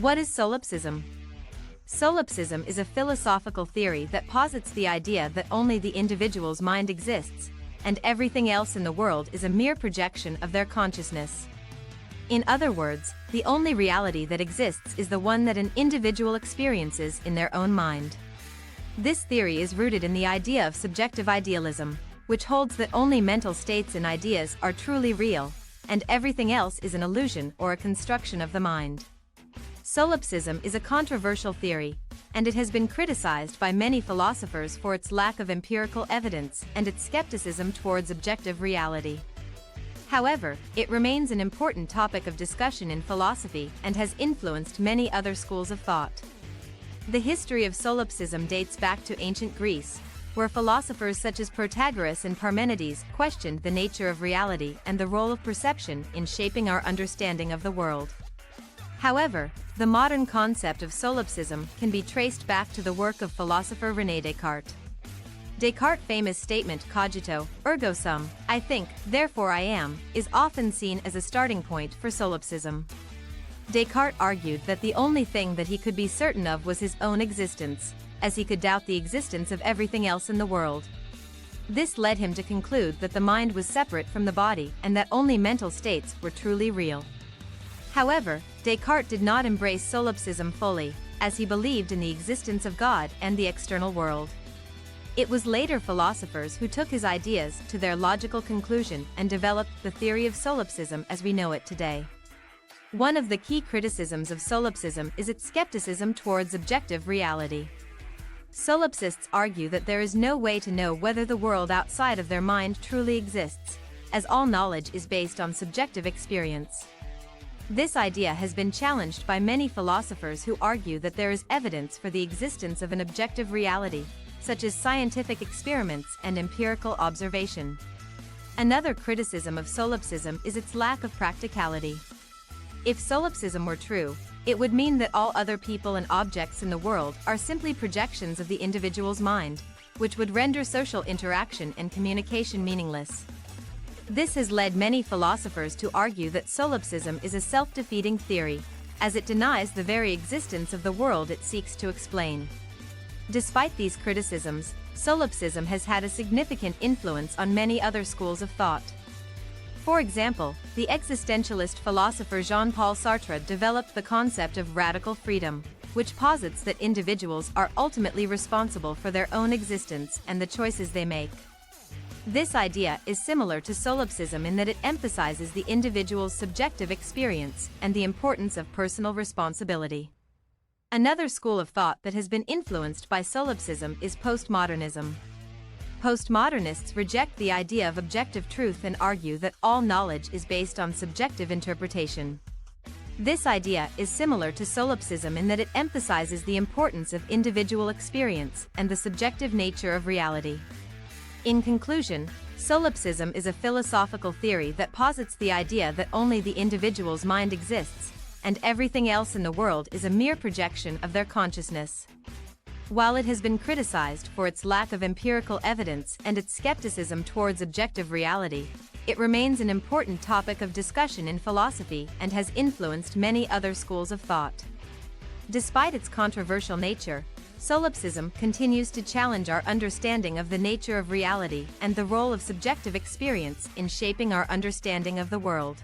What is solipsism? Solipsism is a philosophical theory that posits the idea that only the individual's mind exists, and everything else in the world is a mere projection of their consciousness. In other words, the only reality that exists is the one that an individual experiences in their own mind. This theory is rooted in the idea of subjective idealism, which holds that only mental states and ideas are truly real, and everything else is an illusion or a construction of the mind. Solipsism is a controversial theory, and it has been criticized by many philosophers for its lack of empirical evidence and its skepticism towards objective reality. However, it remains an important topic of discussion in philosophy and has influenced many other schools of thought. The history of solipsism dates back to ancient Greece, where philosophers such as Protagoras and Parmenides questioned the nature of reality and the role of perception in shaping our understanding of the world. However, the modern concept of solipsism can be traced back to the work of philosopher René Descartes. Descartes' famous statement cogito, ergo sum, I think, therefore I am, is often seen as a starting point for solipsism. Descartes argued that the only thing that he could be certain of was his own existence, as he could doubt the existence of everything else in the world. This led him to conclude that the mind was separate from the body and that only mental states were truly real. However, Descartes did not embrace solipsism fully, as he believed in the existence of God and the external world. It was later philosophers who took his ideas to their logical conclusion and developed the theory of solipsism as we know it today. One of the key criticisms of solipsism is its skepticism towards objective reality. Solipsists argue that there is no way to know whether the world outside of their mind truly exists, as all knowledge is based on subjective experience. This idea has been challenged by many philosophers who argue that there is evidence for the existence of an objective reality, such as scientific experiments and empirical observation. Another criticism of solipsism is its lack of practicality. If solipsism were true, it would mean that all other people and objects in the world are simply projections of the individual's mind, which would render social interaction and communication meaningless. This has led many philosophers to argue that solipsism is a self-defeating theory, as it denies the very existence of the world it seeks to explain. Despite these criticisms, solipsism has had a significant influence on many other schools of thought. For example, the existentialist philosopher Jean-Paul Sartre developed the concept of radical freedom, which posits that individuals are ultimately responsible for their own existence and the choices they make. This idea is similar to solipsism in that it emphasizes the individual's subjective experience and the importance of personal responsibility. Another school of thought that has been influenced by solipsism is postmodernism. Postmodernists reject the idea of objective truth and argue that all knowledge is based on subjective interpretation. This idea is similar to solipsism in that it emphasizes the importance of individual experience and the subjective nature of reality. In conclusion, solipsism is a philosophical theory that posits the idea that only the individual's mind exists, and everything else in the world is a mere projection of their consciousness. While it has been criticized for its lack of empirical evidence and its skepticism towards objective reality, it remains an important topic of discussion in philosophy and has influenced many other schools of thought. Despite its controversial nature, solipsism continues to challenge our understanding of the nature of reality and the role of subjective experience in shaping our understanding of the world.